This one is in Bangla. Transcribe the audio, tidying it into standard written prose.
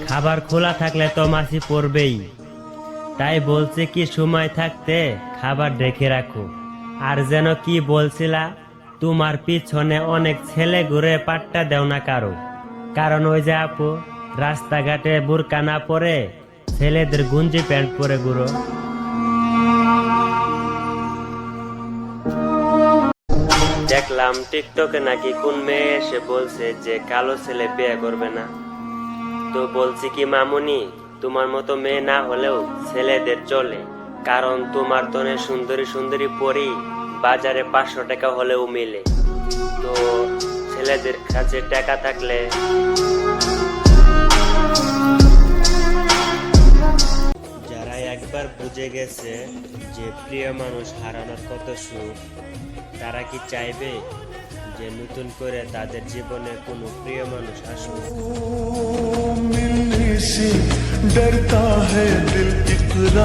খাবার খোলা থাকলে তো মাছি পড়বেই। তাই বলছে কি সময় থাকতে খাবার রেখে রাখো। আর যেন কি বলছিলা, তোমার পিছনে অনেক ছেলে ঘুরে, পাট্টা দেও না কারো। কারণ ওই যে আপু, রাস্তাঘাটে বোরকা না পরে ছেলেদের গুঞ্জি প্যান্ট পরে ঘুরো। দেখলাম টিকটকে নাকি কোন মেয়ে এসে বলছে যে কালো ছেলে বিয়ে করবে না। তো বলছি কি মামুনি, তোমার মতো মেয়ে না হলেও ছেলেদের চলে। কারণ তোমার তনে সুন্দরী সুন্দরী পরি বাজারে 500 টাকা হলেও মিলে। তো ছেলেদের কাছে টাকা থাকলে, যারা একবার বুঝে গেছে যে প্রিয় মানুষ হারানোর কত সুখ, তারা কি চাইবে যে নতুন করে তাদের জীবনে কোনো প্রিয় মানুষ আসুক? मिलने से डरता है दिल इकरार